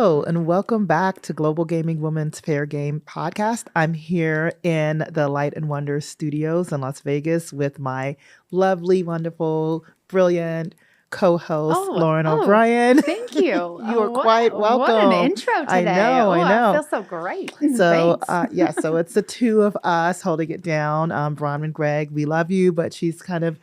Hello, and welcome back to Global Gaming Women's Fair Game podcast. I'm here in the Light and Wonder studios in Las Vegas with my lovely, wonderful, brilliant co-host, Lauren O'Brien. Thank you. You are quite welcome. What an intro today. I know. I feel so great. So, Thanks. so it's the two of us holding it down. Bron and Greg, we love you, but she's kind of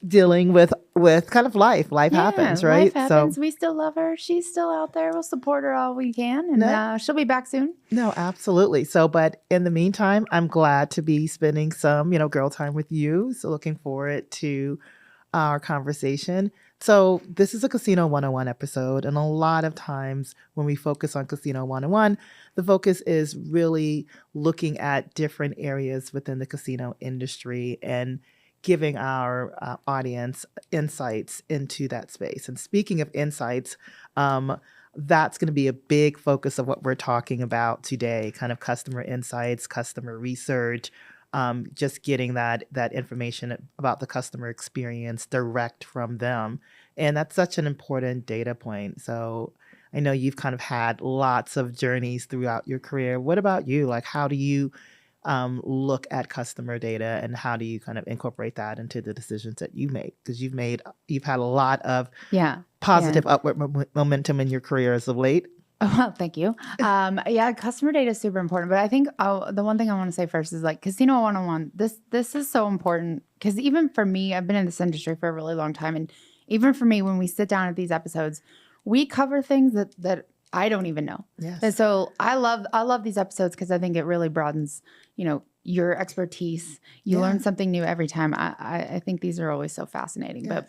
dealing with kind of life. Life happens, right? Life happens. We still love her. She's still out there. We'll support her all we can, and she'll be back soon. No, absolutely. So, but in the meantime, I'm glad to be spending some, girl time with you. So looking forward to our conversation. So this is a Casino 101 episode. And a lot of times when we focus on Casino 101, the focus is really looking at different areas within the casino industry and giving our audience insights into that space. And speaking of insights, that's going to be a big focus of what we're talking about today, kind of customer insights, customer research, just getting that information about the customer experience direct from them. And that's such an important data point. So I know you've kind of had lots of journeys throughout your career. What about you? Like, how do you look at customer data, and how do you kind of incorporate that into the decisions that you make? Because you've had a lot of positive upward momentum in your career as of late. Oh, well, thank you. Customer data is super important. But I think the one thing I want to say first is like Casino 101. This is so important because even for me, I've been in this industry for a really long time. And even for me, when we sit down at these episodes, we cover things that I don't even know. Yes. And so I love these episodes because I think it really broadens, your expertise. You learn something new every time. I think these are always so fascinating. Yes. But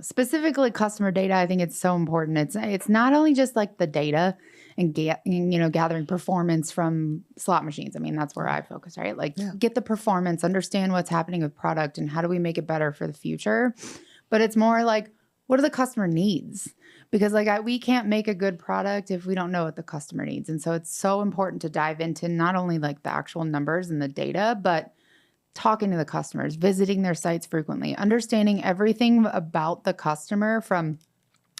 specifically customer data, I think it's so important. It's not only just like the data and gathering performance from slot machines. I mean, that's where I focus, right? Like get the performance, understand what's happening with product and how do we make it better for the future. But it's more like, what do the customer needs? Because we can't make a good product if we don't know what the customer needs. And so it's so important to dive into not only like the actual numbers and the data, but talking to the customers, visiting their sites frequently, understanding everything about the customer from,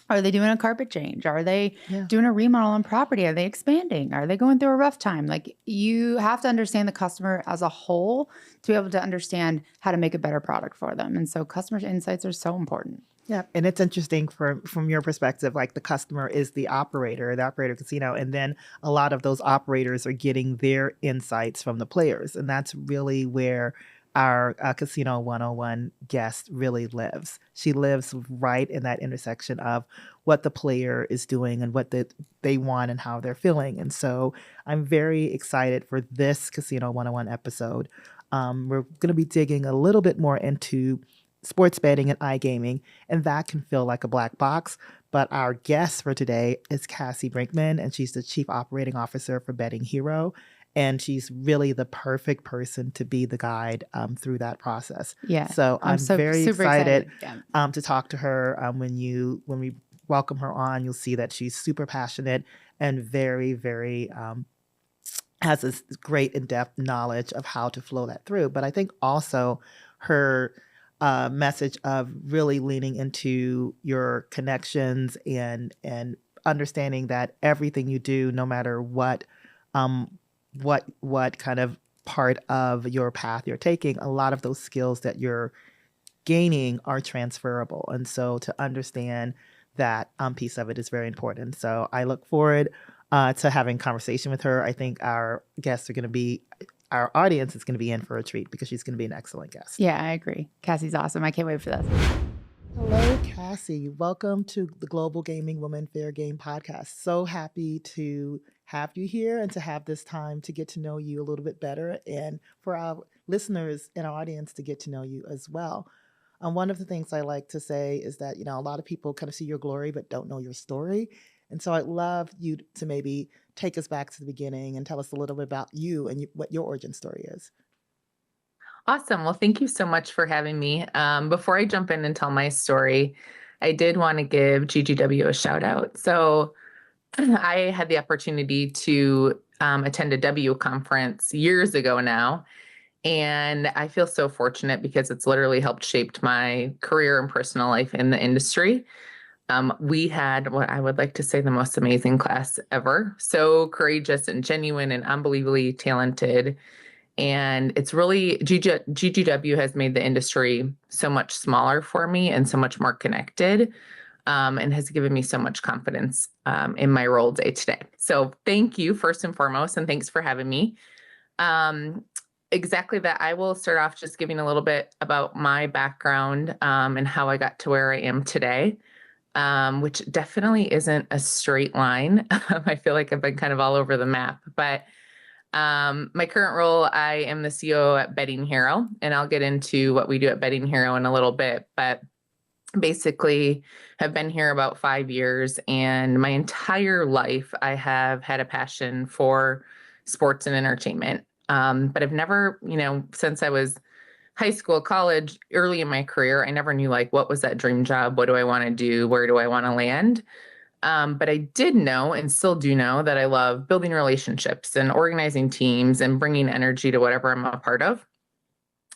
are they doing a carpet change? Are they doing a remodel on property? Are they expanding? Are they going through a rough time? Like you have to understand the customer as a whole to be able to understand how to make a better product for them. And so customer insights are so important. Yeah. And it's interesting from your perspective, like the customer is the operator of casino. And then a lot of those operators are getting their insights from the players. And that's really where our Casino 101 guest really lives. She lives right in that intersection of what the player is doing and what they want and how they're feeling. And so I'm very excited for this Casino 101 episode. We're going to be digging a little bit more into sports betting and iGaming, and that can feel like a black box. But our guest for today is Cassie Brickman, and she's the Chief Operating Officer for Betting Hero. And she's really the perfect person to be the guide through that process. Yeah. So I'm very excited to talk to her. When we welcome her on, you'll see that she's super passionate and very, very has this great in-depth knowledge of how to flow that through. But I think also her message of really leaning into your connections and understanding that everything you do, no matter what kind of part of your path you're taking, a lot of those skills that you're gaining are transferable. And so to understand that piece of it is very important. So I look forward to having conversation with her. I think our audience is going to be in for a treat because she's going to be an excellent guest. Yeah, I agree. Cassie's awesome. I can't wait for this. Hello, Cassie. Welcome to the Global Gaming Women Fair Game podcast. So happy to have you here and to have this time to get to know you a little bit better, and for our listeners and our audience to get to know you as well. One of the things I like to say is that, a lot of people kind of see your glory but don't know your story. And so I'd love you to maybe take us back to the beginning and tell us a little bit about you and what your origin story is. Awesome. Well, thank you so much for having me. Before I jump in and tell my story, I did want to give GGW a shout out. So I had the opportunity to attend a W conference years ago now. And I feel so fortunate because it's literally helped shape my career and personal life in the industry. We had what I would like to say the most amazing class ever. So courageous and genuine and unbelievably talented. And it's really GGW has made the industry so much smaller for me and so much more connected, and has given me so much confidence in my role day to day. So thank you first and foremost, and thanks for having me. Um, exactly that. I will start off just giving a little bit about my background and how I got to where I am today, which definitely isn't a straight line. I feel like I've been kind of all over the map, but my current role, I am the CEO at Betting Hero, and I'll get into what we do at Betting Hero in a little bit, but basically have been here about 5 years, and my entire life I have had a passion for sports and entertainment. But I've never, since I was high school, college, early in my career, I never knew like what was that dream job? What do I want to do? Where do I want to land? But I did know and still do know that I love building relationships and organizing teams and bringing energy to whatever I'm a part of.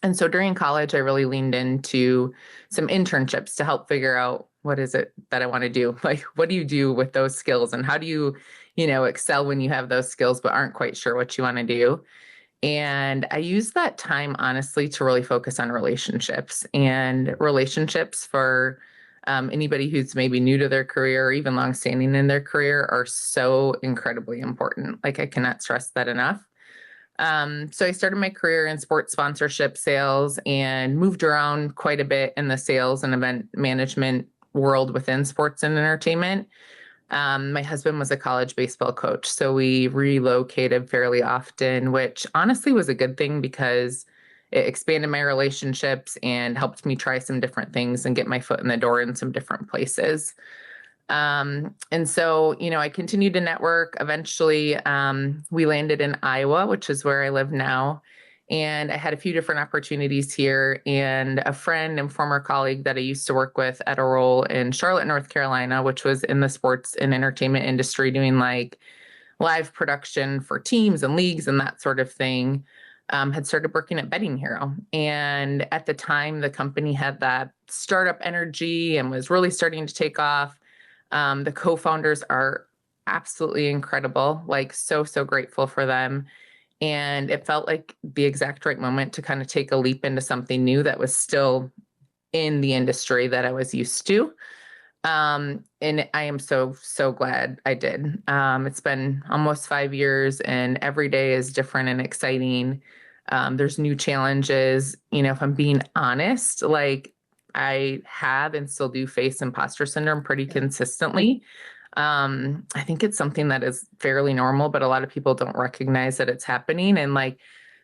And so during college, I really leaned into some internships to help figure out what is it that I want to do? Like, what do you do with those skills? And how do you, excel when you have those skills, but aren't quite sure what you want to do? And I used that time, honestly, to really focus on relationships and relationships for anybody who's maybe new to their career or even longstanding in their career are so incredibly important. Like, I cannot stress that enough. So I started my career in sports sponsorship sales and moved around quite a bit in the sales and event management world within sports and entertainment. My husband was a college baseball coach, so we relocated fairly often, which honestly was a good thing because it expanded my relationships and helped me try some different things and get my foot in the door in some different places. And so, I continued to network. Eventually, we landed in Iowa, which is where I live now. And I had a few different opportunities here. And a friend and former colleague that I used to work with at a role in Charlotte, North Carolina, which was in the sports and entertainment industry, doing like live production for teams and leagues and that sort of thing, had started working at Betting Hero. And at the time, the company had that startup energy and was really starting to take off. The co-founders are absolutely incredible, like so, so grateful for them. And it felt like the exact right moment to kind of take a leap into something new that was still in the industry that I was used to. And I am so, so glad I did. It's been almost 5 years and every day is different and exciting. There's new challenges. If I'm being honest, like I have and still do face imposter syndrome pretty consistently. I think it's something that is fairly normal, but a lot of people don't recognize that it's happening. And like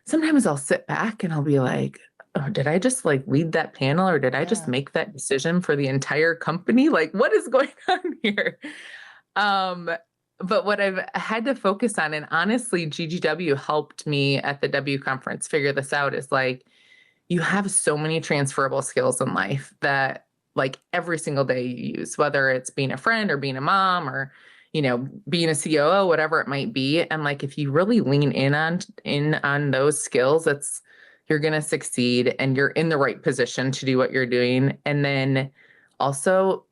sometimes I'll sit back and I'll be like, oh, did I just like lead that panel or did I just make that decision for the entire company? Like, what is going on here? But what I've had to focus on, and honestly, GGW helped me at the W conference figure this out, is like, you have so many transferable skills in life that like every single day you use, whether it's being a friend or being a mom or, being a COO, whatever it might be. And like, if you really lean in on those skills, you're going to succeed and you're in the right position to do what you're doing. And then also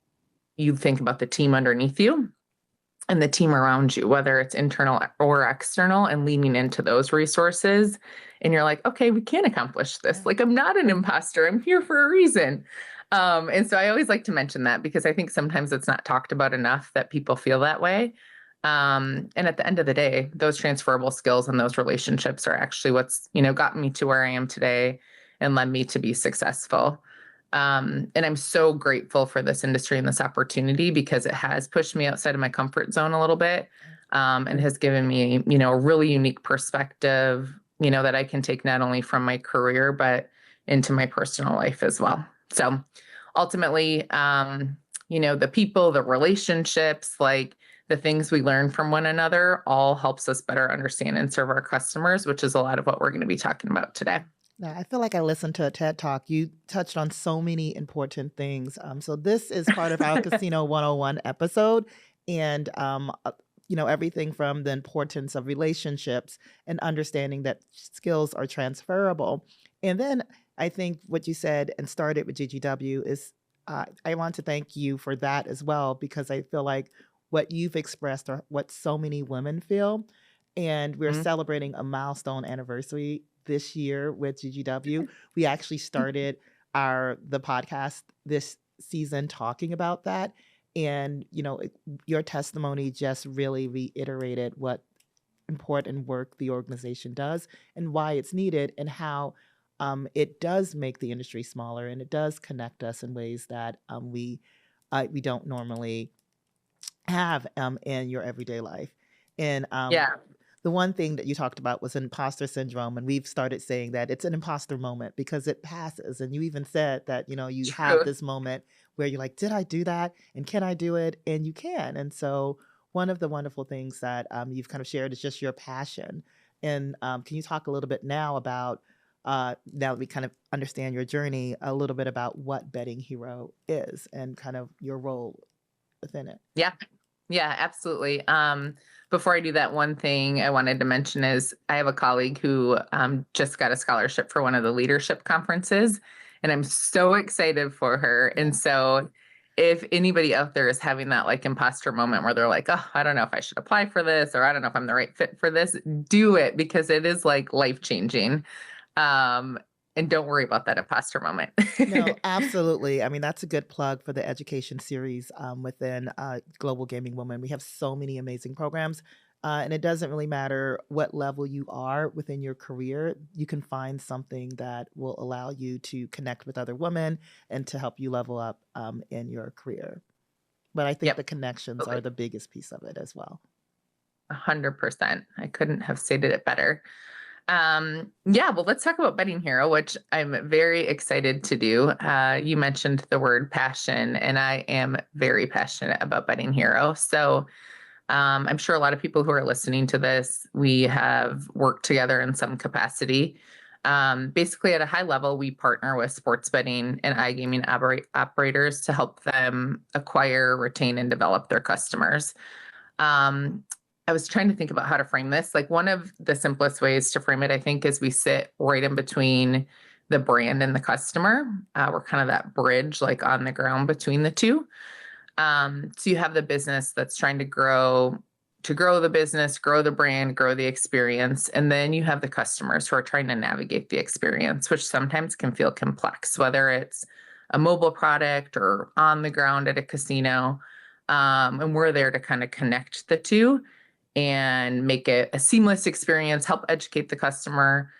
you think about the team underneath you and the team around you, whether it's internal or external, and leaning into those resources. And you're like, okay, we can accomplish this. Like, I'm not an imposter. I'm here for a reason. And so I always like to mention that because I think sometimes it's not talked about enough that people feel that way. And at the end of the day, those transferable skills and those relationships are actually what's, gotten me to where I am today and led me to be successful. And I'm so grateful for this industry and this opportunity because it has pushed me outside of my comfort zone a little bit, and has given me, a really unique perspective, that I can take not only from my career, but into my personal life as well. So ultimately, the people, the relationships, like the things we learn from one another all helps us better understand and serve our customers, which is a lot of what we're going to be talking about today. Yeah, I feel like I listened to a TED Talk. You touched on so many important things. So this is part of our Casino 101 episode. And, everything from the importance of relationships and understanding that skills are transferable. And then I think what you said and started with GGW is I want to thank you for that as well, because I feel like what you've expressed are what so many women feel. And we're Mhm. celebrating a milestone anniversary this year with GGW. We actually started the podcast this season talking about that. And, your testimony just really reiterated what important work the organization does and why it's needed, and how it does make the industry smaller, and it does connect us in ways that we don't normally have in your everyday life. And Yeah, the one thing that you talked about was imposter syndrome, and we've started saying that it's an imposter moment because it passes. And you even said that you have true. this moment where you're like, did I do that, and can I do it? And you can. And so one of the wonderful things that you've kind of shared is just your passion. And can you talk a little bit now about now that we kind of understand your journey, a little bit about what Betting Hero is and kind of your role within it? Yeah. Yeah, absolutely. Before I do that, one thing I wanted to mention is I have a colleague who just got a scholarship for one of the leadership conferences, and I'm so excited for her. Yeah. And so, if anybody out there is having that like imposter moment where they're like, oh, I don't know if I should apply for this, or I don't know if I'm the right fit for this, do it, because it is like life changing. Um, and don't worry about that imposter moment. No, absolutely. I mean, that's a good plug for the education series within Global Gaming Woman. We have so many amazing programs, and it doesn't really matter what level you are within your career. You can find something that will allow you to connect with other women and to help you level up in your career. But I think Yep, the connections are absolutely. the biggest piece of it as well. 100%. I couldn't have stated it better. Yeah, well, let's talk about Betting Hero, which I'm very excited to do. You mentioned the word passion, and I am very passionate about Betting Hero. So I'm sure a lot of people who are listening to this, we have worked together in some capacity. Basically, at a high level, we partner with sports betting and iGaming operators to help them acquire, retain, and develop their customers. Um, I was trying to think about how to frame this. Like, one of the simplest ways to frame it, I think, is we sit right in between the brand and the customer. We're kind of that bridge, like on the ground between the two. So you have the business that's trying to grow the business, grow the brand, grow the experience. And then you have the customers who are trying to navigate the experience, which sometimes can feel complex, whether it's a mobile product or on the ground at a casino. And we're there to kind of connect the two and make it a seamless experience, help educate the customer,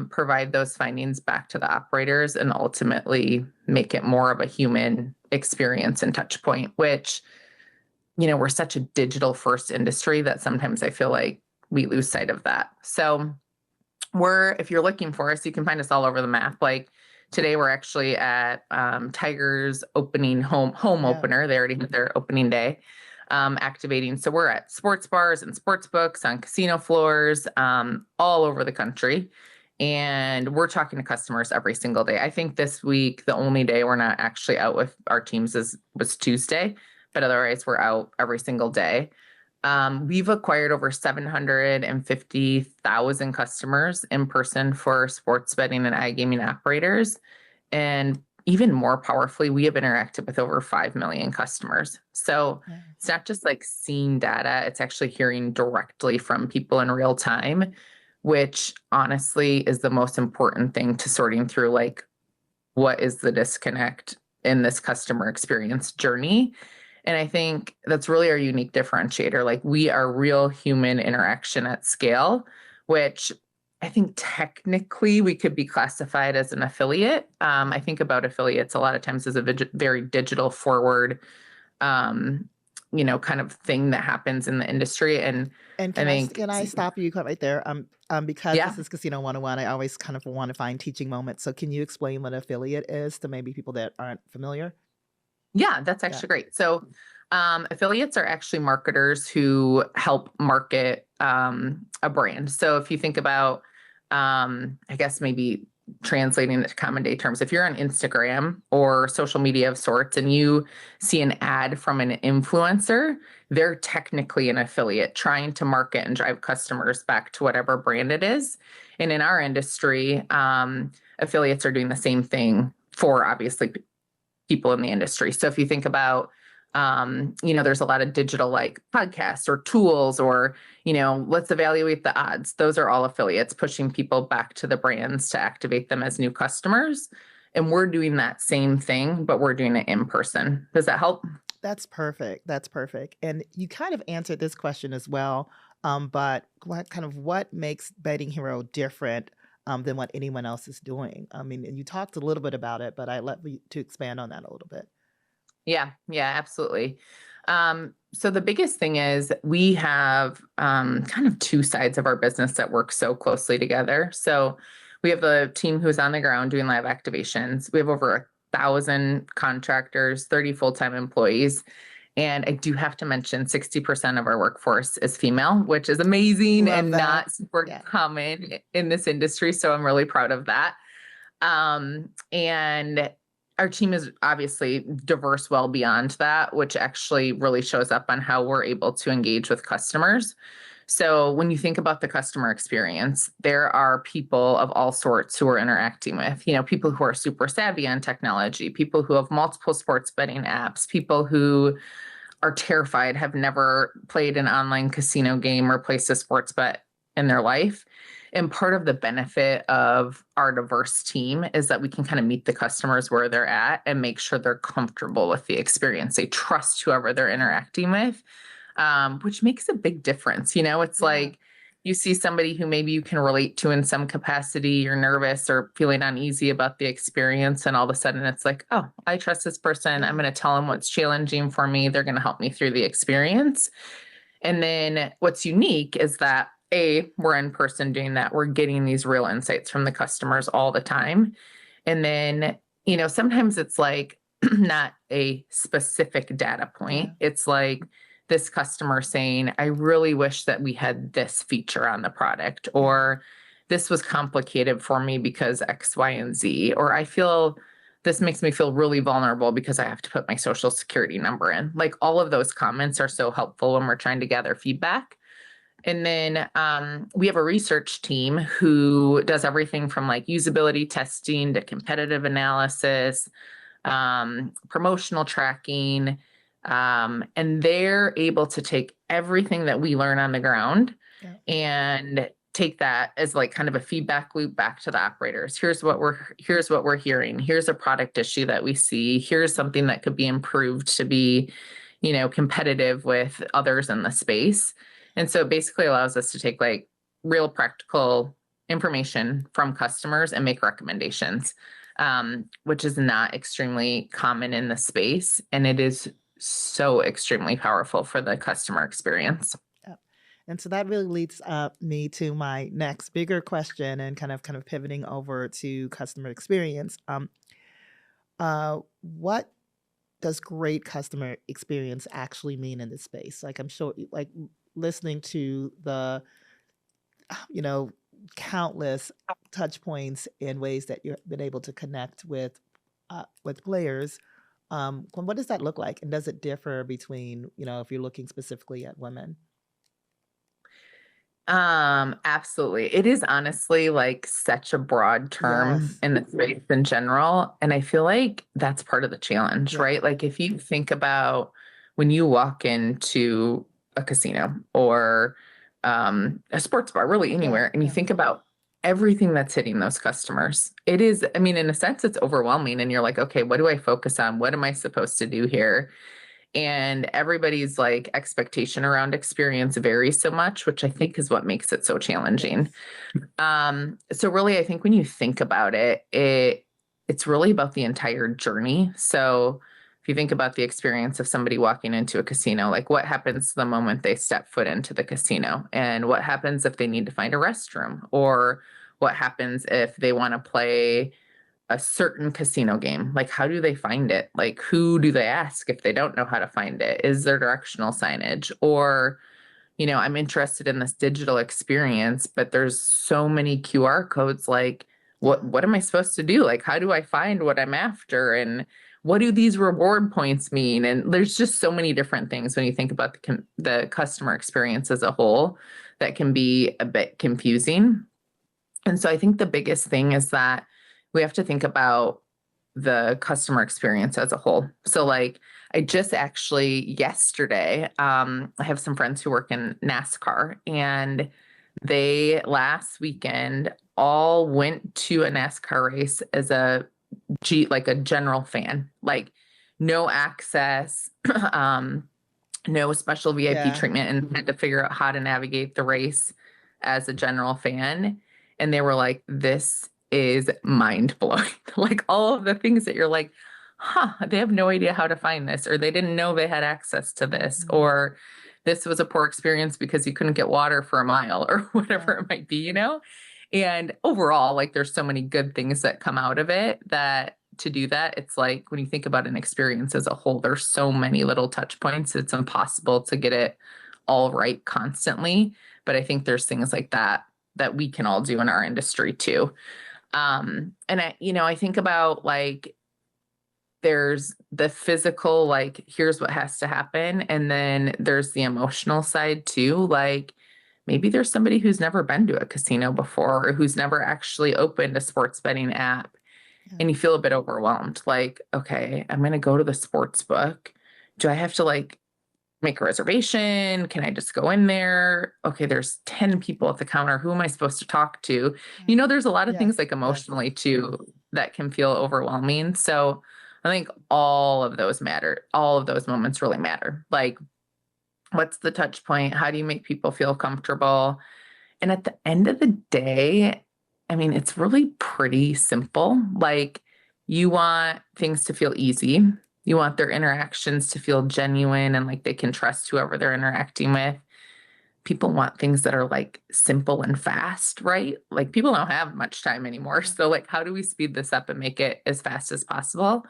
provide those findings back to the operators, and ultimately make it more of a human experience and touch point, which, we're such a digital first industry that sometimes I feel like we lose sight of that. So if you're looking for us, you can find us all over the map. Like today, we're actually at Tiger's opening home Yeah. opener. They already had their opening day, activating. So we're at sports bars and sports books, on casino floors, all over the country. And we're talking to customers every single day. I think this week, the only day we're not actually out with our teams was Tuesday, but otherwise we're out every single day. We've acquired over 750,000 customers in person for sports betting and iGaming operators. And even more powerfully, we have interacted with over 5 million customers. So Yeah. it's not just like seeing data, it's actually hearing directly from people in real time, which honestly is the most important thing to sorting through, like, what is the disconnect in this customer experience journey. And I think that's really our unique differentiator. Like, we are real human interaction at scale, which I think technically we could be classified as an affiliate. I think about affiliates a lot of times as a very digital forward, kind of thing that happens in the industry. And And I think, can I stop you right there? Because yeah, this is Casino 101, I always kind of want to find teaching moments. So can you explain what affiliate is to maybe people that aren't familiar? yeah, that's Yeah. actually great. So, affiliates are actually marketers who help market a brand. So, if you think about, I guess maybe translating it to common day terms, if you're on Instagram or social media of sorts and you see an ad from an influencer, they're technically an affiliate trying to market and drive customers back to whatever brand it is. And in our industry, affiliates are doing the same thing for obviously people in the industry. So if you think about, there's a lot of digital like podcasts or tools or, let's evaluate the odds. Those are all affiliates pushing people back to the brands to activate them as new customers. And we're doing that same thing, but we're doing it in person. Does that help? That's perfect. That's perfect. And you kind of answered this question as well. But what makes Bedding Hero different than what anyone else is doing? I mean, and you talked a little bit about it, but I'd love you to expand on that a little bit. Yeah, absolutely. So the biggest thing is we have kind of two sides of our business that work so closely together. So we have a team who's on the ground doing live activations. We have over 1,000 contractors, 30 full-time employees. And I do have to mention 60% of our workforce is female, which is amazing Love and that. not super Yeah. common in this industry. So I'm really proud of that. And our team is obviously diverse well beyond that, which actually really shows up on how we're able to engage with customers. So when you think about the customer experience, there are people of all sorts who we're interacting with, people who are super savvy on technology, people who have multiple sports betting apps, people who are terrified, have never played an online casino game or placed a sports bet in their life. And part of the benefit of our diverse team is that we can kind of meet the customers where they're at and make sure they're comfortable with the experience. They trust whoever they're interacting with, which makes a big difference. It's like you see somebody who maybe you can relate to in some capacity, you're nervous or feeling uneasy about the experience. And all of a sudden it's like, oh, I trust this person. I'm going to tell them what's challenging for me. They're going to help me through the experience. And then what's unique is that we're in person doing that. We're getting these real insights from the customers all the time. And then, sometimes it's like not a specific data point. Yeah. It's like this customer saying, I really wish that we had this feature on the product, or this was complicated for me because X, Y, and Z, or I feel this makes me feel really vulnerable because I have to put my social security number in. Like all of those comments are so helpful when we're trying to gather feedback. And then we have a research team who does everything from like usability testing to competitive analysis, promotional tracking. And they're able to take everything that we learn on the ground and take that as like kind of a feedback loop back to the operators. Here's what we're hearing. Here's a product issue that we see. Here's something that could be improved to be, competitive with others in the space. And so it basically allows us to take like real practical information from customers and make recommendations, which is not extremely common in the space. And it is so extremely powerful for the customer experience. And so that really leads me to my next bigger question and kind of pivoting over to customer experience. What does great customer experience actually mean in this space? Like I'm sure, like listening to the, countless touch points in ways that you've been able to connect with players. What does that look like? And does it differ between, if you're looking specifically at women? Absolutely. It is honestly like such a broad term in the space in general. And I feel like that's part of the challenge, right? Like if you think about when you walk into a casino or a sports bar, really anywhere, and you think about everything that's hitting those customers, it is, I mean, in a sense, it's overwhelming. And you're like, okay, what do I focus on? What am I supposed to do here? And everybody's like expectation around experience varies so much, which I think is what makes it so challenging. So really, I think when you think about it, it's really about the entire journey. So if you think about the experience of somebody walking into a casino, like what happens the moment they step foot into the casino, and what happens if they need to find a restroom, or what happens if they want to play a certain casino game, like how do they find it? Like who do they ask if they don't know how to find it? Is there directional signage? Or, I'm interested in this digital experience, but there's so many QR codes. Like what am I supposed to do? Like how do I find what I'm after? And what do these reward points mean? And there's just so many different things when you think about the customer experience as a whole that can be a bit confusing. And so I think the biggest thing is that we have to think about the customer experience as a whole. So like I just actually yesterday, I have some friends who work in NASCAR, and they last weekend all went to a NASCAR race as like a general fan, like no access, no special VIP Yeah. treatment, and had to figure out how to navigate the race as a general fan. And they were like, this is mind blowing. Like all of the things that you're like, huh, they have no idea how to find this, or they didn't know they had access to this, Mhm. or this was a poor experience because you couldn't get water for a mile, or whatever Yeah. it might be, you know? And overall, like there's so many good things that come out of it, that to do that, it's like when you think about an experience as a whole, there's so many little touch points. It's impossible to get it all right constantly. But I think there's things like that that we can all do in our industry too. And I think about like there's the physical, like here's what has to happen, and then there's the emotional side too. Like maybe there's somebody who's never been to a casino before, or who's never actually opened a sports betting app, Yeah. and you feel a bit overwhelmed. Like, okay, I'm going to go to the sports book. Do I have to like make a reservation? Can I just go in there? Okay, there's 10 people at the counter. Who am I supposed to talk to? There's a lot of things Yes. like Yes. emotionally too that can feel overwhelming. So I think all of those matter. All of those moments really matter. Like, what's the touch point? How do you make people feel comfortable? And at the end of the day, I mean, it's really pretty simple. Like, you want things to feel easy. You want their interactions to feel genuine and like they can trust whoever they're interacting with. People want things that are like simple and fast, right? Like, people don't have much time anymore. Yeah. So, like, how do we speed this up and make it as fast as possible?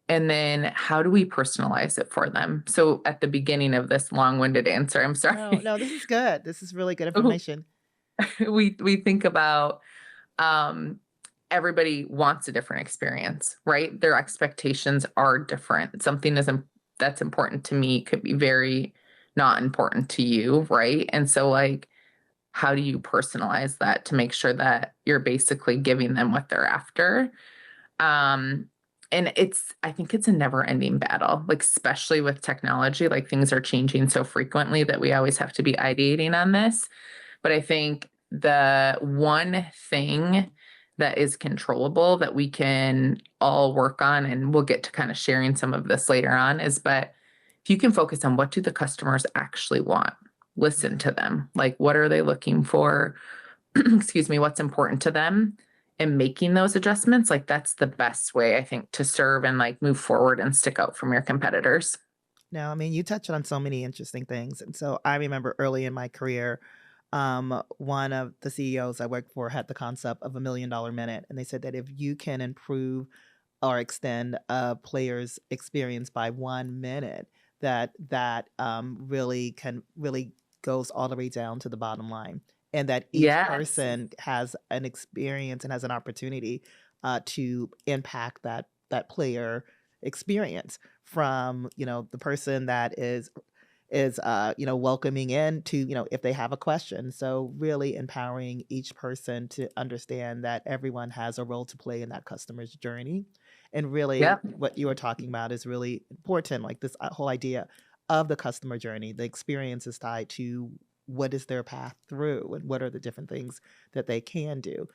And then how do we personalize it for them? So, at the beginning of this long-winded answer, I'm No, sorry. no, this is good. This is really good information. we think about um everybody wants a different experience, right? Their expectations are different. Something that's important to me could be very not important to you, right? And so like how do you personalize that to make sure that you're basically giving them what they're after? um and I think it's a never ending battle, like especially with technology. Like things are changing so frequently that we always have to be ideating on this. But I think the one thing that is controllable that we can all work on, and we'll get to kind of sharing some of this later on, but if you can focus on what do the customers actually want, listen to them. Like, what are they looking for? Excuse me, what's important to them, and making those adjustments, like that's the best way, I think, to serve and like move forward and stick out from your competitors. Now, I mean, you touched on so many interesting things. And so I remember early in my career, one of the CEOs I worked for had the concept of $1 million minute. And they said that if you can improve or extend a player's experience by 1 minute, that really goes all the way down to the bottom line. And that each Yes. person has an experience and has an opportunity to impact that player experience from the person that is welcoming in to if they have a question. So really empowering each person to understand that everyone has a role to play in that customer's journey. And really Yep. what you were talking about is really important, like this whole idea of the customer journey. The experience is tied to what is their path through and what are the different things that they can do.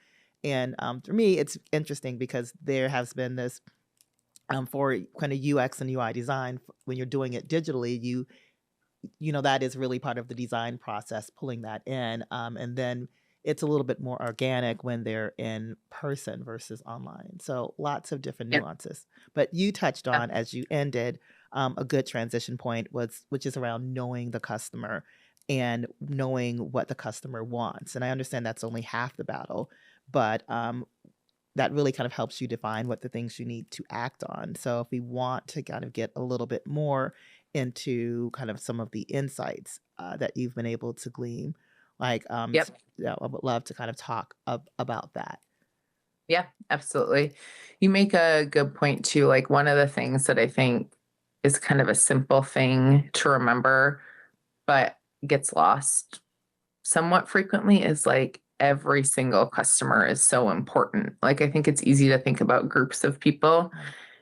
And for me, it's interesting because there has been this for kind of UX and UI design. When you're doing it digitally, that is really part of the design process, pulling that in. And then it's a little bit more organic when they're in person versus online. So lots of different Yep. nuances. But you touched on, as you ended, a good transition point which is around knowing the customer and knowing what the customer wants. And I understand that's only half the battle, but that really kind of helps you define what the things you need to act on. So if we want to kind of get a little bit more into kind of some of the insights that you've been able to glean, like Yep. yeah, I would love to kind of talk about that. Yeah, absolutely. You make a good point too. Like, one of the things that I think is kind of a simple thing to remember, but gets lost somewhat frequently, is like every single customer is so important. Like, I think it's easy to think about groups of people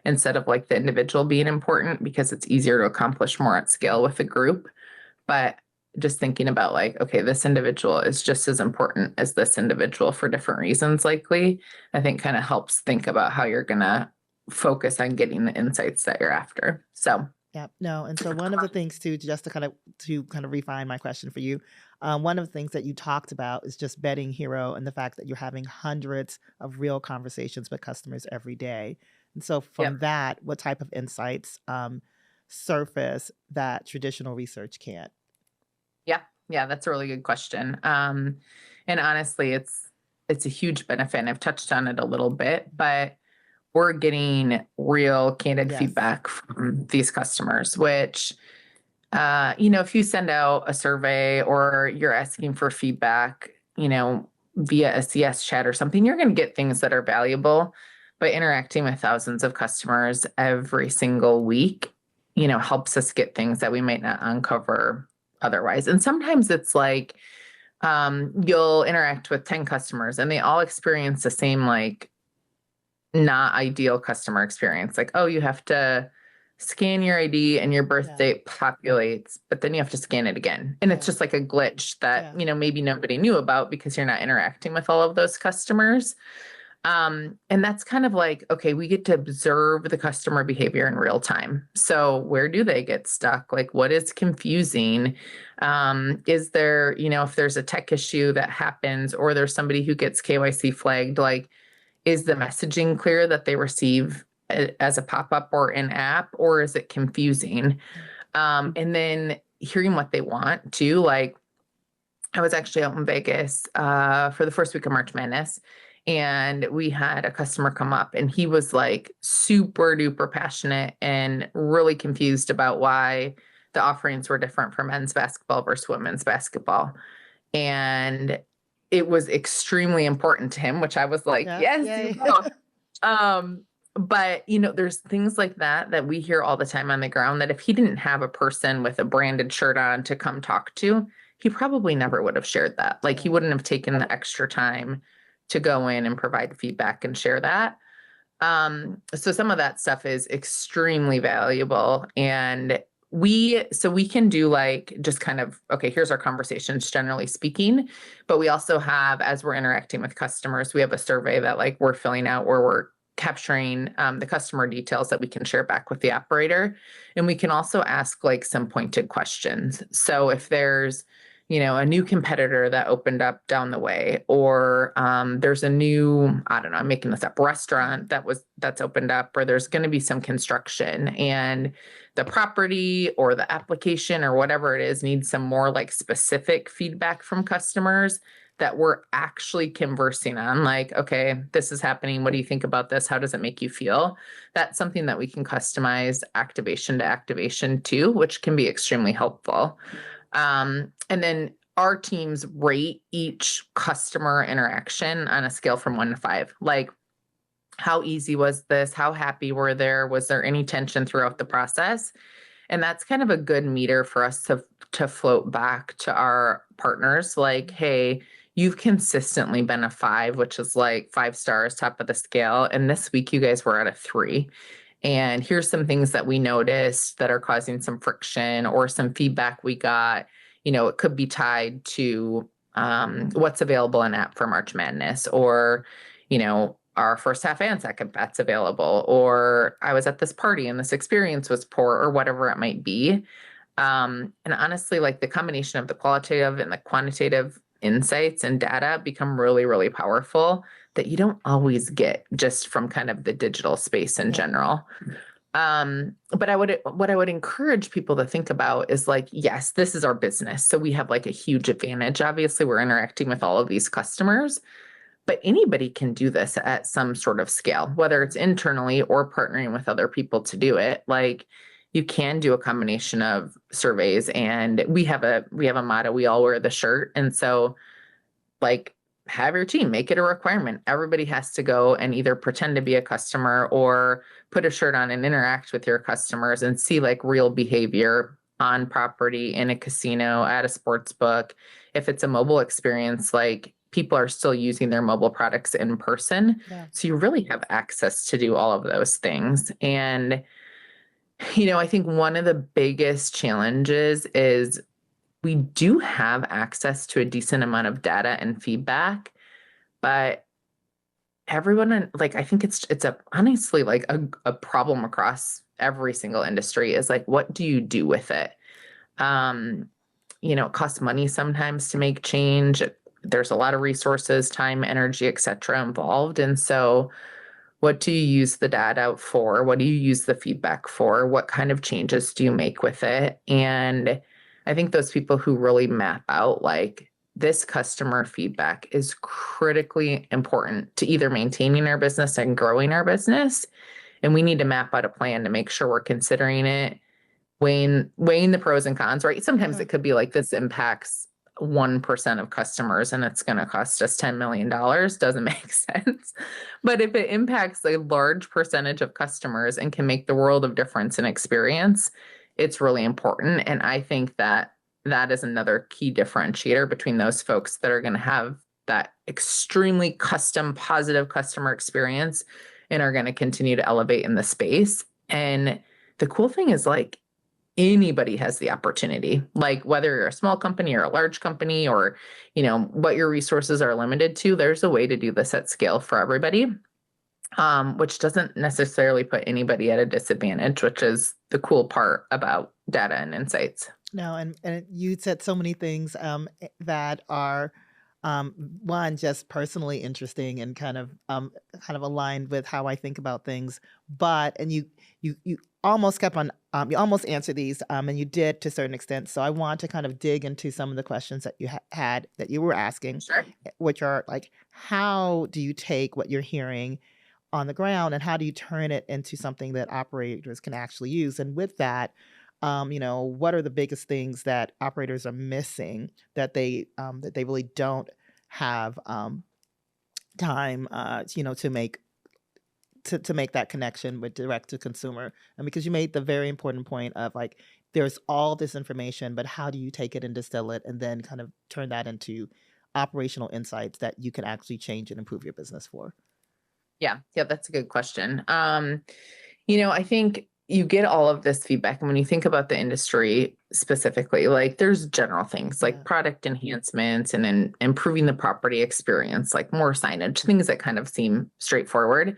instead of like the individual being important, because it's easier to accomplish more at scale with a group. But just thinking about like, okay, this individual is just as important as this individual for different reasons, likely, I think kind of helps think about how you're going to focus on getting the insights that you're after. So Yeah, no, and so one of the things too, just to kind of refine my question for you, one of the things that you talked about is just betting hero and the fact that you're having hundreds of real conversations with customers every day. And so yep. from that, what type of insights surface that traditional research can't? Yeah, that's a really good question. And honestly, it's a huge benefit, and I've touched on it a little bit, but we're getting real candid Yes. feedback from these customers, which, if you send out a survey or you're asking for feedback, via a CS chat or something, you're going to get things that are valuable. But interacting with thousands of customers every single week, helps us get things that we might not uncover otherwise. And sometimes it's like, you'll interact with 10 customers and they all experience the same, like, not ideal customer experience. Like, oh, you have to scan your ID and your birth date populates, but then you have to scan it again. And it's just like a glitch that, maybe nobody knew about because you're not interacting with all of those customers. And that's kind of like, okay, we get to observe the customer behavior in real time. So where do they get stuck? Like, what is confusing? Is there, if there's a tech issue that happens or there's somebody who gets KYC flagged, like, is the messaging clear that they receive as a pop-up or in app, or is it confusing? And then hearing what they want too. Like, I was actually out in Vegas for the first week of March Madness, and we had a customer come up and he was like super duper passionate and really confused about why the offerings were different for men's basketball versus women's basketball. And it was extremely important to him, which I was like, yes, you know. But there's things like that we hear all the time on the ground, that if he didn't have a person with a branded shirt on to come talk to, he probably never would have shared that. Like, he wouldn't have taken the extra time to go in and provide feedback and share that. So some of that stuff is extremely valuable. And we can do like, just kind of, okay, here's our conversations generally speaking, but we also have, as we're interacting with customers, we have a survey that like we're filling out where we're capturing the customer details that we can share back with the operator. And we can also ask like some pointed questions. So if there's, a new competitor that opened up down the way, or there's a new, I don't know, I'm making this up, restaurant that's opened up, or there's going to be some construction and the property or the application or whatever it is needs some more like specific feedback from customers that we're actually conversing on. Like, okay, this is happening. What do you think about this? How does it make you feel? That's something that we can customize activation to activation too, which can be extremely helpful. And then our teams rate each customer interaction on a scale from 1 to 5. Like, how easy was this? How happy were there? Was there any tension throughout the process? And that's kind of a good meter for us to float back to our partners. Like, hey, you've consistently been a 5, which is like 5 stars, top of the scale. And this week you guys were at a 3. And here's some things that we noticed that are causing some friction, or some feedback we got. It could be tied to what's available in app for March Madness, or, our first half and second bets available, or I was at this party and this experience was poor, or whatever it might be. And honestly, like, the combination of the qualitative and the quantitative insights and data become really, really powerful, that you don't always get just from kind of the digital space in general. But what I would encourage people to think about is like, yes, this is our business. So we have like a huge advantage. Obviously, we're interacting with all of these customers, but anybody can do this at some sort of scale, whether it's internally or partnering with other people to do it. Like, you can do a combination of surveys, and we have a motto: we all wear the shirt. And so, like, have your team make it a requirement. Everybody has to go and either pretend to be a customer or put a shirt on and interact with your customers and see like real behavior on property, in a casino, at a sports book. If it's a mobile experience, like, people are still using their mobile products in person. Yeah. So you really have access to do all of those things. And, you know, I think one of the biggest challenges is we do have access to a decent amount of data and feedback, but everyone, like, I think it's honestly like a problem across every single industry is like, what do you do with it? You know, it costs money sometimes to make change. There's a lot of resources, time, energy, et cetera, involved. And so what do you use the data for? What do you use the feedback for? What kind of changes do you make with it? And I think those people who really map out like this customer feedback is critically important to either maintaining our business and growing our business. And we need to map out a plan to make sure we're considering it, weighing the pros and cons, right? Sometimes it could be like this impacts 1% of customers and it's going to cost us $10 million. Doesn't make sense. But if it impacts a large percentage of customers and can make the world of difference in experience, it's really important. And I think that that is another key differentiator between those folks that are going to have that extremely custom, positive customer experience and are going to continue to elevate in the space. And the cool thing is like, anybody has the opportunity, like whether you're a small company or a large company or, you know, what your resources are limited to, there's a way to do this at scale for everybody, which doesn't necessarily put anybody at a disadvantage, which is the cool part about data and insights. No, and you said so many things that are one, just personally interesting and kind of aligned with how I think about things. But and you almost kept on you almost answered these and you did to a certain extent. So I want to kind of dig into some of the questions that you had that you were asking, Sure. which are like, how do you take what you're hearing on the ground and how do you turn it into something that operators can actually use? And with that, you know, what are the biggest things that operators are missing that they really don't have time, you know, to make that connection with direct to consumer? And because you made the very important point of like, there's all this information, but how do you take it and distill it and then kind of turn that into operational insights that you can actually change and improve your business for? Yeah, that's a good question. You know, I think you get all of this feedback. And when you think about the industry specifically, like there's general things like product enhancements and then improving the property experience, like more signage, things that kind of seem straightforward.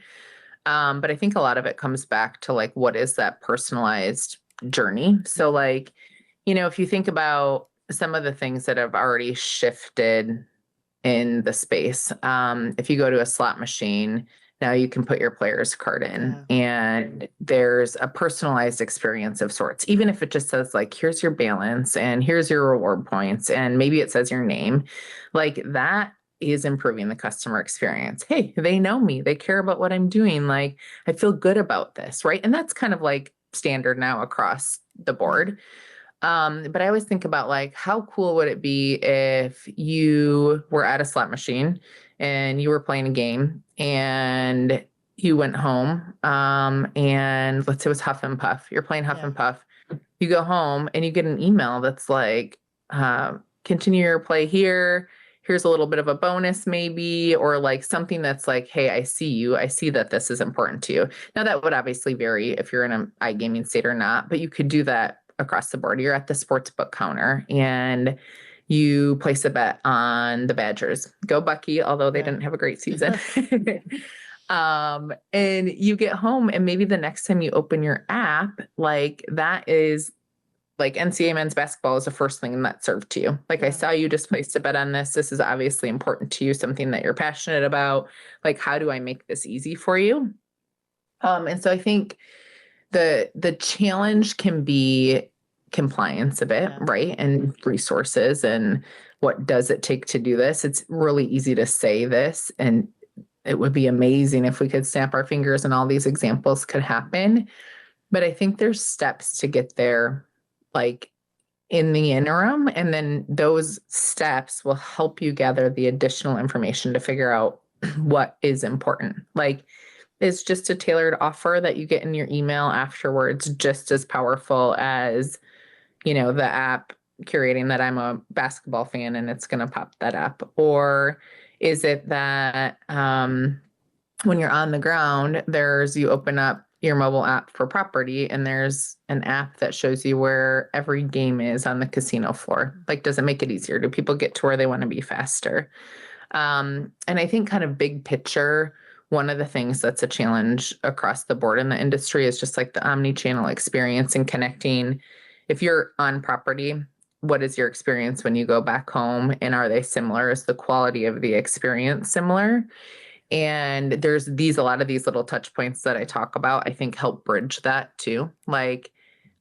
But I think a lot of it comes back to like, what is that personalized journey? So like, you know, if you think about some of the things that have already shifted in the space, if you go to a slot machine, now you can put your player's card in and there's a personalized experience of sorts, even if it just says like, here's your balance and here's your reward points. And maybe it says your name, like that is improving the customer experience. Hey, they know me, they care about what I'm doing. Like I feel good about this. Right. And that's kind of like standard now across the board. But I always think about like, how cool would it be if you were at a slot machine and you were playing a game and you went home, and let's say it was Huff and Puff. You're playing Huff and Puff. You go home and you get an email that's like, continue your play here. Here's a little bit of a bonus maybe, or like something that's like, hey, I see you. I see that this is important to you. Now that would obviously vary if you're in an iGaming state or not, but you could do that across the board. You're at the sports book counter and you place a bet on the Badgers. Go Bucky, although they didn't have a great season. And you get home and maybe the next time you open your app, like that is like NCAA men's basketball is the first thing that's served to you. Like I saw you just placed a bet on this. This is obviously important to you, something that you're passionate about. Like, how do I make this easy for you? And so I think the challenge can be compliance a bit, right? And resources and what does it take to do this? It's really easy to say this, and it would be amazing if we could snap our fingers and all these examples could happen. But I think there's steps to get there, like in the interim, and then those steps will help you gather the additional information to figure out what is important. Like, is just a tailored offer that you get in your email afterwards just as powerful as, you know, the app curating that I'm a basketball fan and it's going to pop that up? Or Is it that when you're on the ground, you open up your mobile app for property and there's an app that shows you where every game is on the casino floor? Like, does it make it easier? Do people get to where they want to be faster? And I think kind of big picture, one of the things that's a challenge across the board in the industry is just like the omni-channel experience and connecting. If you're on property, what is your experience when you go back home, and are they similar? Is the quality of the experience similar? And there's a lot of these little touch points that I talk about, I think help bridge that too. Like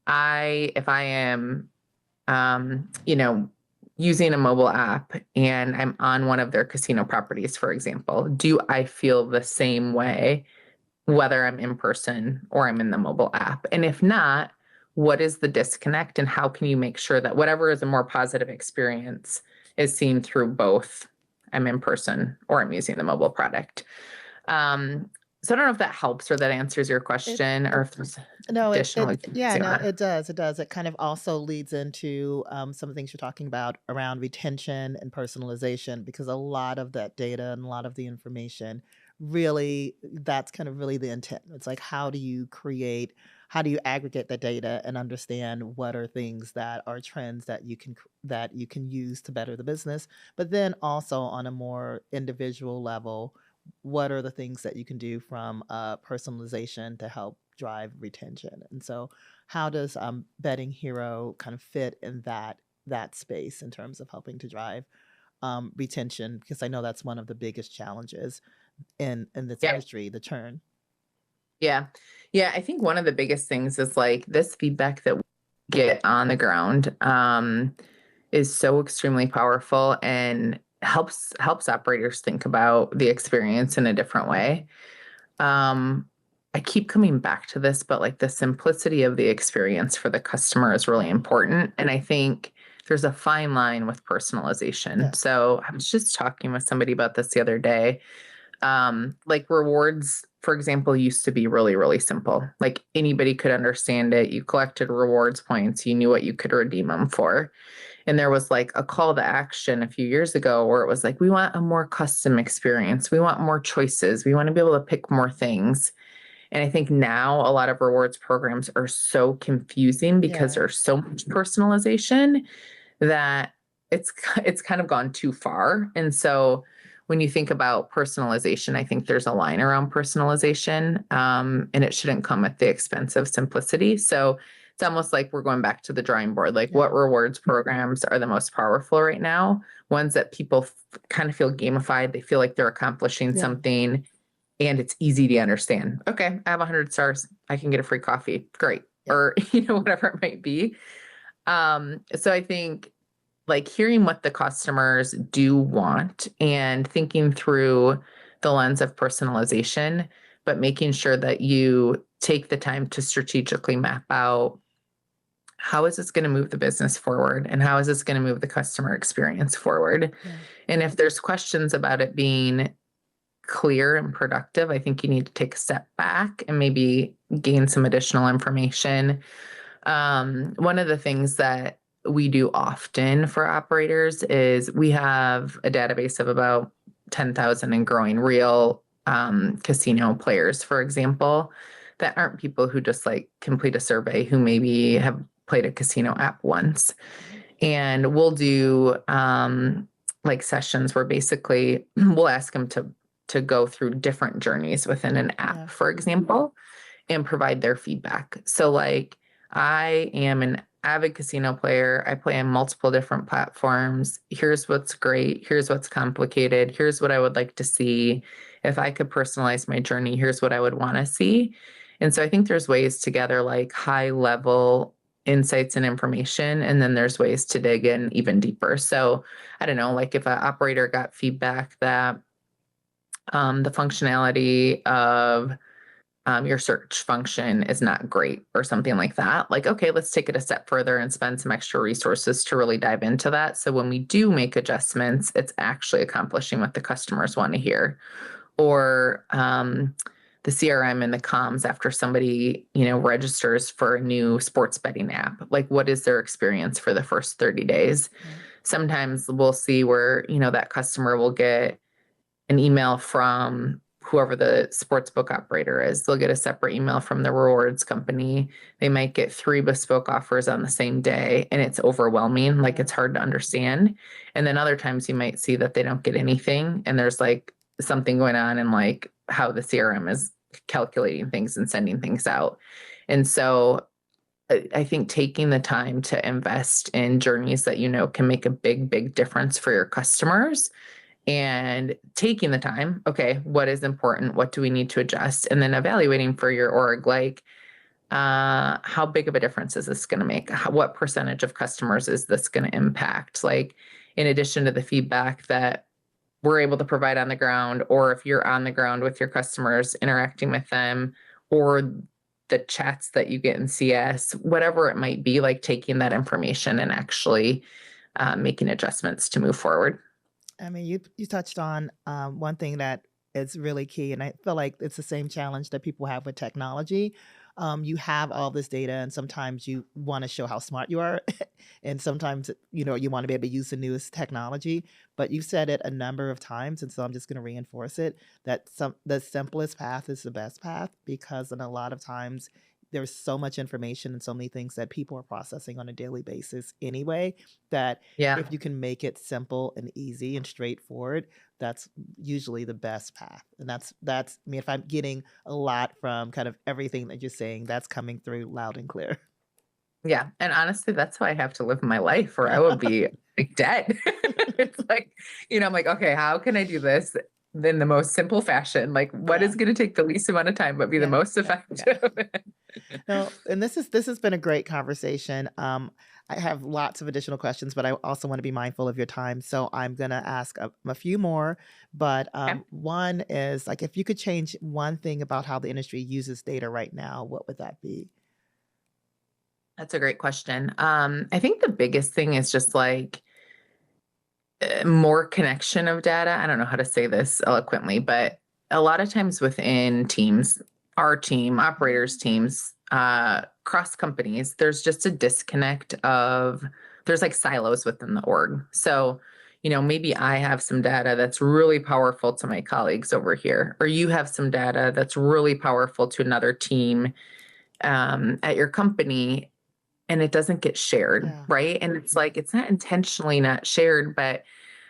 if I am, using a mobile app and I'm on one of their casino properties, for example, do I feel the same way whether I'm in person or I'm in the mobile app? And if not, what is the disconnect, and how can you make sure that whatever is a more positive experience is seen through both I'm in person or I'm using the mobile product? So I don't know if that helps or that answers your question, or if there's No, additional. it does. It does. It kind of also leads into some of the things you're talking about around retention and personalization, because a lot of that data and a lot of the information really, that's kind of really the intent. It's like, how do you aggregate the data and understand what are things that are trends that that you can use to better the business, but then also on a more individual level, what are the things that you can do from personalization to help drive retention? And so, how does Betting Hero kind of fit in that space in terms of helping to drive retention? Because I know that's one of the biggest challenges in this Yeah. industry, the churn. Yeah. Yeah. I think one of the biggest things is like this feedback that we get on the ground is so extremely powerful and helps operators think about the experience in a different way. I keep coming back to this, but like the simplicity of the experience for the customer is really important. And I think there's a fine line with personalization. Yeah. So I was just talking with somebody about this the other day. Like rewards, for example, used to be really, really simple. Like anybody could understand it. You collected rewards points, you knew what you could redeem them for. And there was like a call to action a few years ago where it was like, we want a more custom experience. We want more choices. We want to be able to pick more things. And I think now a lot of rewards programs are so confusing because Yeah. there's so much personalization that it's kind of gone too far. And so when you think about personalization, I think there's a line around personalization, and it shouldn't come at the expense of simplicity. So it's almost like we're going back to the drawing board. Like, what rewards programs are the most powerful right now? Ones that people kind of feel gamified. They feel like they're accomplishing something, and it's easy to understand. Okay, I have 100 stars. I can get a free coffee. Great. Or, whatever it might be. So I think like hearing what the customers do want and thinking through the lens of personalization, but making sure that you take the time to strategically map out how is this going to move the business forward, and how is this going to move the customer experience forward. And if there's questions about it being clear and productive, I think you need to take a step back and maybe gain some additional information. One of the things that we do often for operators is we have a database of about 10,000 and growing real casino players, for example, that aren't people who just like complete a survey, who maybe have played a casino app once. And we'll do like sessions where basically we'll ask them to go through different journeys within an app, for example, and provide their feedback. So like, I am an avid casino player. I play on multiple different platforms. Here's what's great. Here's what's complicated. Here's what I would like to see. If I could personalize my journey, here's what I would want to see. And so I think there's ways to gather like high level insights and information, and then there's ways to dig in even deeper. So I don't know, like if an operator got feedback that the functionality of your search function is not great or something like that, like, okay, let's take it a step further and spend some extra resources to really dive into that. So when we do make adjustments, it's actually accomplishing what the customers want to hear. Or the CRM and the comms after somebody, registers for a new sports betting app, like what is their experience for the first 30 days? Sometimes we'll see where, that customer will get an email from whoever the sports book operator is. They'll get a separate email from the rewards company. They might get 3 bespoke offers on the same day, and it's overwhelming. Like, it's hard to understand. And then other times you might see that they don't get anything, and there's like something going on in like how the CRM is calculating things and sending things out. And so I think taking the time to invest in journeys that can make a big difference for your customers, and taking the time, okay, what is important? What do we need to adjust? And then evaluating for your org, like, how big of a difference is this going to make? What percentage of customers is this going to impact? Like, in addition to the feedback that we're able to provide on the ground, or if you're on the ground with your customers, interacting with them, or the chats that you get in CS, whatever it might be, like taking that information and actually making adjustments to move forward. I mean, you touched on one thing that is really key, and I feel like it's the same challenge that people have with technology. You have all this data, and sometimes you want to show how smart you are, and sometimes you want to be able to use the newest technology. But you've said it a number of times, and so I'm just going to reinforce it that the simplest path is the best path, because in a lot of times there's so much information and so many things that people are processing on a daily basis anyway, that Yeah. if you can make it simple and easy and straightforward, that's usually the best path. And that's I mean, if I'm getting a lot from kind of everything that you're saying, that's coming through loud and clear. Yeah. And honestly, that's why I have to live my life, or I would be like dead. It's like, I'm like, okay, how can I do this in the most simple fashion? Like, what is going to take the least amount of time, but be the most effective? No, and this has been a great conversation. I have lots of additional questions, but I also want to be mindful of your time. So I'm going to ask a few more. But Okay. one is, like, if you could change one thing about how the industry uses data right now, what would that be? That's a great question. I think the biggest thing is just like more connection of data. I don't know how to say this eloquently, but a lot of times within teams, our team, operators teams, cross companies, there's just a disconnect of, there's like silos within the org. So, maybe I have some data that's really powerful to my colleagues over here, or you have some data that's really powerful to another team at your company, and it doesn't get shared, Yeah. right? And it's like, it's not intentionally not shared, but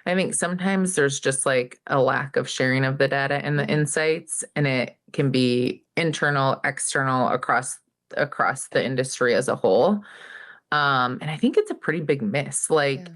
I think sometimes there's just like a lack of sharing of the data and the insights, and it can be internal, external, across the industry as a whole. And I think it's a pretty big miss. Like,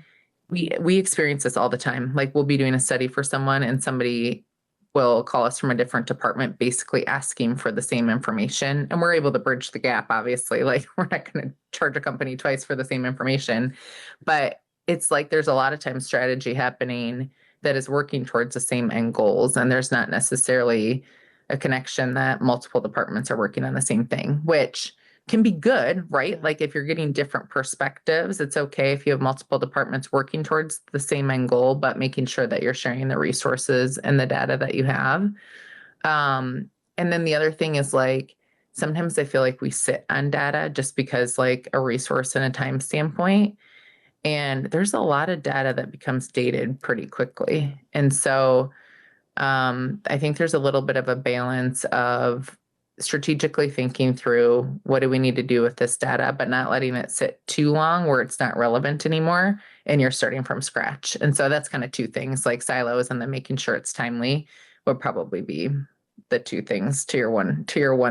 we experience this all the time. Like, we'll be doing a study for someone, and somebody will call us from a different department, basically asking for the same information. And we're able to bridge the gap, obviously. Like, we're not going to charge a company twice for the same information. But it's like there's a lot of times strategy happening that is working towards the same end goals. And there's not necessarily a connection that multiple departments are working on the same thing, which can be good, right? Like, if you're getting different perspectives, it's okay if you have multiple departments working towards the same end goal, but making sure that you're sharing the resources and the data that you have. And then the other thing is, like, sometimes I feel like we sit on data just because, like, a resource and a time standpoint. And there's a lot of data that becomes dated pretty quickly. And so I think there's a little bit of a balance of strategically thinking through what do we need to do with this data, but not letting it sit too long where it's not relevant anymore and you're starting from scratch. And so that's kind of two things, like silos and then making sure it's timely, would probably be the two things to your one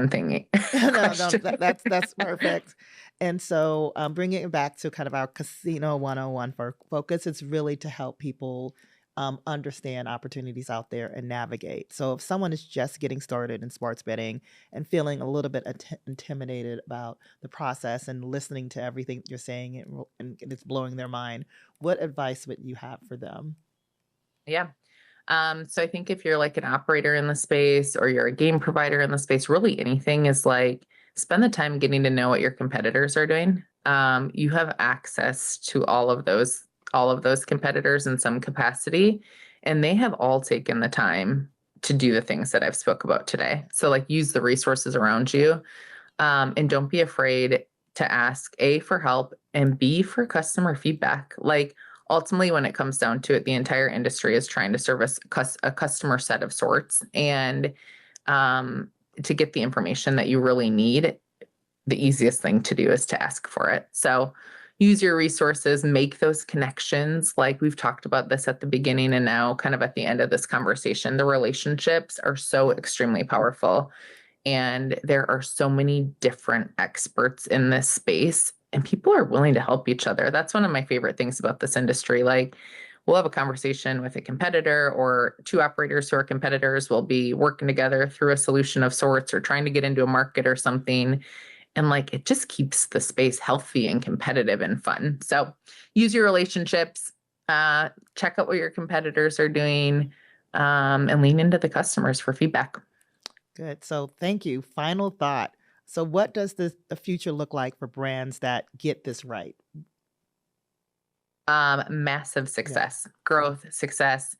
thing. No, that's perfect. And so, bringing it back to kind of our Casino 101 for focus, it's really to help people understand opportunities out there and navigate. So, if someone is just getting started in sports betting and feeling a little bit intimidated about the process and listening to everything that you're saying, and it's blowing their mind, what advice would you have for them? Yeah. So I think if you're like an operator in the space, or you're a game provider in the space, really anything, is like, spend the time getting to know what your competitors are doing. You have access to all of those competitors in some capacity, and they have all taken the time to do the things that I've spoke about today. So, like, use the resources around you, and don't be afraid to ask A, for help, and B, for customer feedback. Like, ultimately, when it comes down to it, the entire industry is trying to service a customer set of sorts. And to get the information that you really need, the easiest thing to do is to ask for it. So use your resources, make those connections. Like we've talked about this at the beginning and now kind of at the end of this conversation, the relationships are so extremely powerful. And there are so many different experts in this space, and people are willing to help each other. That's one of my favorite things about this industry. Like we'll have a conversation with a competitor, or two operators who are competitors will be working together through a solution of sorts or trying to get into a market or something. And like, it just keeps the space healthy and competitive and fun. So use your relationships, check out what your competitors are doing, and lean into the customers for feedback. Good. So thank you. Final thought. So what does the future look like for brands that get this right? Massive success, growth, success,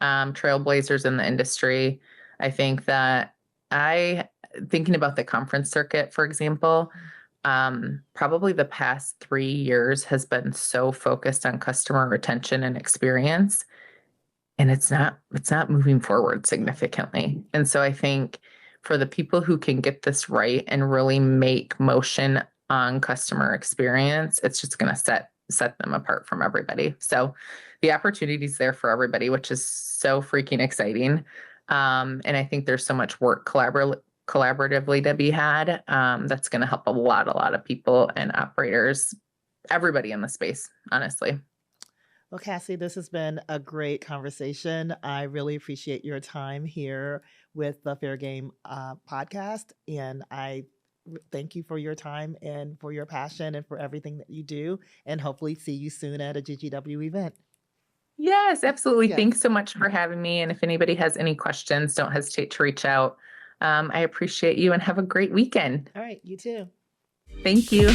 trailblazers in the industry. I think that thinking about the conference circuit, for example, probably the past 3 years has been so focused on customer retention and experience, and it's not moving forward significantly. And so I think for the people who can get this right and really make motion on customer experience, it's just going to set them apart from everybody. So the opportunity is there for everybody, which is so freaking exciting. And I think there's so much work collaboratively to be had, that's going to help a lot of people and operators, everybody in the space, honestly. Well, Cassie, this has been a great conversation. I really appreciate your time here with the Fair Game podcast. And I thank you for your time and for your passion and for everything that you do. And hopefully see you soon at a GGW event. Yes, absolutely. Yes. Thanks so much for having me. And if anybody has any questions, don't hesitate to reach out. I appreciate you and have a great weekend. All right. You too. Thank you.